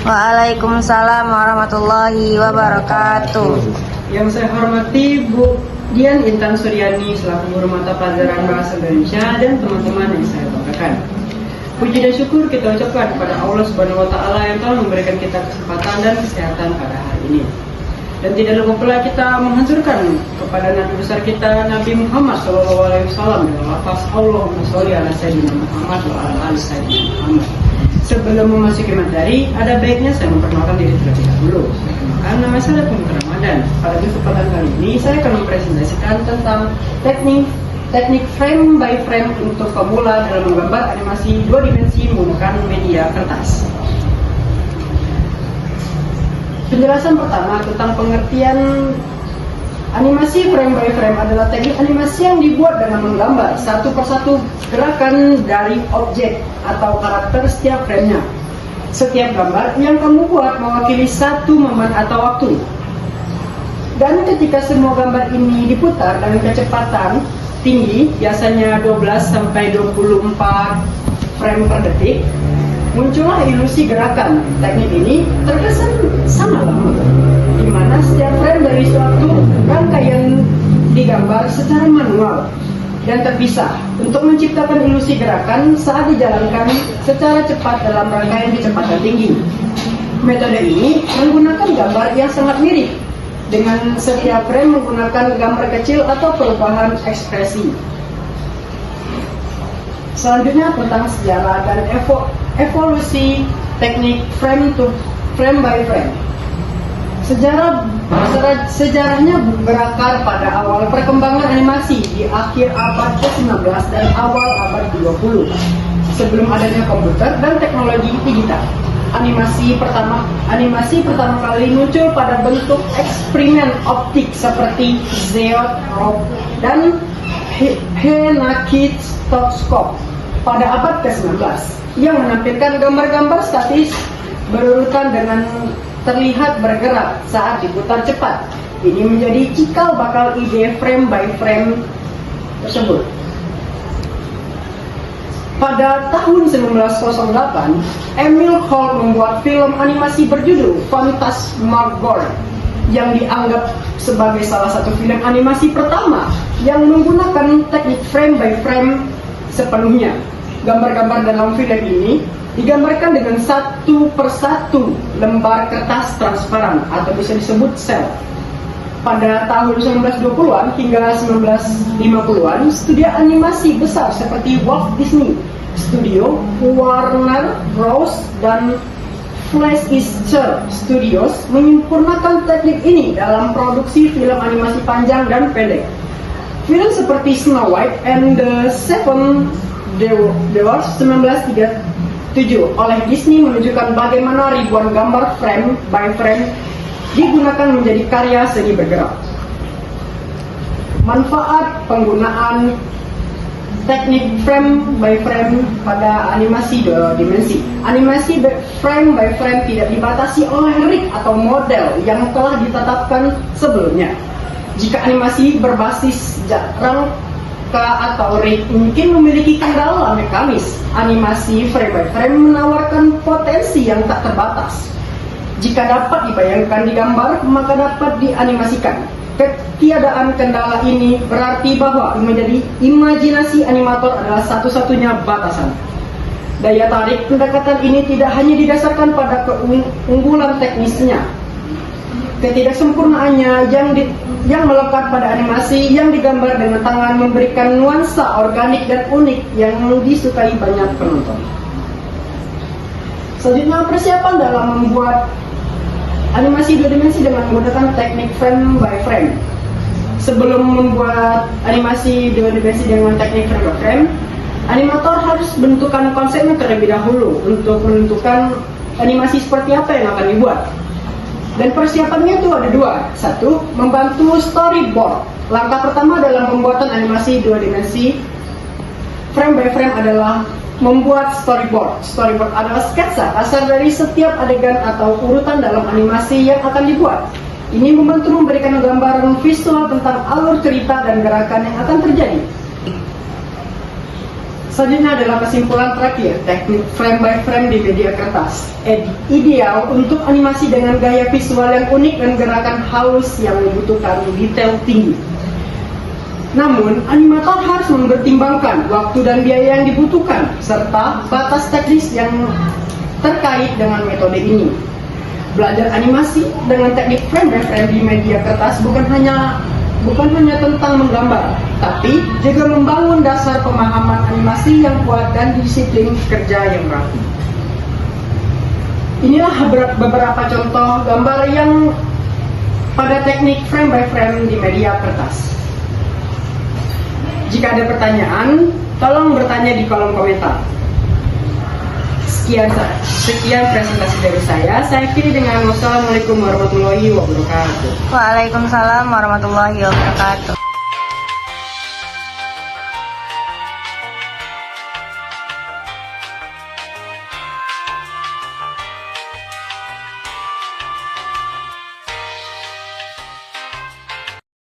Waalaikumsalam warahmatullahi wabarakatuh. Yang saya hormati Bu Dian Intan Suryani selaku guru mata pelajaran Bahasa Indonesia dan teman-teman yang saya banggakan. Puji dan syukur kita ucapkan kepada Allah Subhanahu wa Ta'ala yang telah memberikan kita kesempatan dan kesehatan pada hari ini. Dan tidak lupa pula kita menghancurkan kepada Nabi besar kita Nabi Muhammad SAW dengan lafaz Allahumma sholli ala sayyidina Muhammad wa ala ali sayyidina Muhammad. Sebelum memasuki materi, ada baiknya saya memperkenalkan diri terlebih dahulu. Saya kenalkan, nama saya Pembuka Ramadan. Pada kesempatan kali ini saya akan mempresentasikan tentang teknik frame by frame untuk pemula dalam menggambar animasi 2 dimensi menggunakan media kertas. Penjelasan pertama tentang pengertian animasi frame by frame adalah teknik animasi yang dibuat dengan menggambar satu persatu gerakan dari objek atau karakter setiap framenya. Setiap gambar yang kamu buat mewakili satu momen atau waktu. Dan ketika semua gambar ini diputar dengan kecepatan tinggi, biasanya 12 sampai 24 frame per detik, muncullah ilusi gerakan. Teknik ini terkesan sama lama, di mana setiap frame dari suatu rangkaian digambar secara manual dan terpisah untuk menciptakan ilusi gerakan saat dijalankan secara cepat dalam rangkaian kecepatan tinggi. Metode ini menggunakan gambar yang sangat mirip, dengan setiap frame menggunakan gambar kecil atau perubahan ekspresi. Selanjutnya tentang sejarah dan evolusi teknik frame by frame. Sejarahnya berakar pada awal perkembangan animasi di akhir abad ke-19 dan awal abad ke-20. Sebelum adanya komputer dan teknologi digital. Animasi pertama kali muncul pada bentuk eksperimen optik seperti zeotroph dan Henakitoscope pada abad ke-19 yang menampilkan gambar-gambar statis berurutan dengan terlihat bergerak saat diputar cepat. Ini menjadi cikal bakal ide frame by frame tersebut. Pada tahun 1908, Emil Holt membuat film animasi berjudul Phantasmagoria yang dianggap sebagai salah satu film animasi pertama yang menggunakan teknik frame by frame sepenuhnya. Gambar-gambar dalam film ini digambarkan dengan satu persatu lembar kertas transparan atau bisa disebut sel. Pada tahun 1920-an hingga 1950-an, studio animasi besar seperti Walt Disney Studio, Warner Bros, dan Fleischer Studios menyempurnakan teknik ini dalam produksi film animasi panjang dan pendek. Film seperti Snow White and the Seven Dwarfs 1937 oleh Disney menunjukkan bagaimana ribuan gambar frame by frame digunakan menjadi karya seni bergerak. Manfaat penggunaan teknik frame by frame pada animasi 2 dimensi. Animasi frame by frame tidak dibatasi oleh rig atau model yang telah ditetapkan sebelumnya. Jika animasi berbasis rangka atau rig mungkin memiliki kendala mekanis, animasi frame by frame menawarkan potensi yang tak terbatas. Jika dapat dibayangkan di gambar, maka dapat dianimasikan. Ketiadaan kendala ini berarti bahwa menjadi imajinasi animator adalah satu-satunya batasan. Daya tarik pendekatan ini tidak hanya didasarkan pada keunggulan teknisnya, ketidaksempurnaannya yang melekat pada animasi yang digambar dengan tangan memberikan nuansa organik dan unik yang disukai banyak penonton. Selanjutnya, persiapan dalam membuat animasi 2 dimensi dengan menggunakan teknik frame by frame. Sebelum membuat animasi 2 dimensi dengan teknik frame by frame, animator harus bentukkan konsepnya terlebih dahulu untuk menentukan animasi seperti apa yang akan dibuat. Dan persiapannya itu ada 2. 1. Membantu storyboard. Langkah pertama dalam pembuatan animasi 2 dimensi frame by frame adalah membuat storyboard. Storyboard adalah sketsa dasar dari setiap adegan atau urutan dalam animasi yang akan dibuat. Ini membantu memberikan gambaran visual tentang alur cerita dan gerakan yang akan terjadi. Selanjutnya adalah kesimpulan terakhir, teknik frame by frame di media kertas. Ideal untuk animasi dengan gaya visual yang unik dan gerakan halus yang membutuhkan detail tinggi. Namun, animator harus mempertimbangkan waktu dan biaya yang dibutuhkan, serta batas teknis yang terkait dengan metode ini. Belajar animasi dengan teknik frame by frame di media kertas bukan hanya tentang menggambar, tapi juga membangun dasar pemahaman animasi yang kuat dan disiplin kerja yang rapi. Inilah beberapa contoh gambar yang pada teknik frame by frame di media kertas. Jika ada pertanyaan, tolong bertanya di kolom komentar. Sekian presentasi dari saya. Saya akhiri dengan wassalamualaikum warahmatullahi wabarakatuh. Waalaikumsalam warahmatullahi wabarakatuh.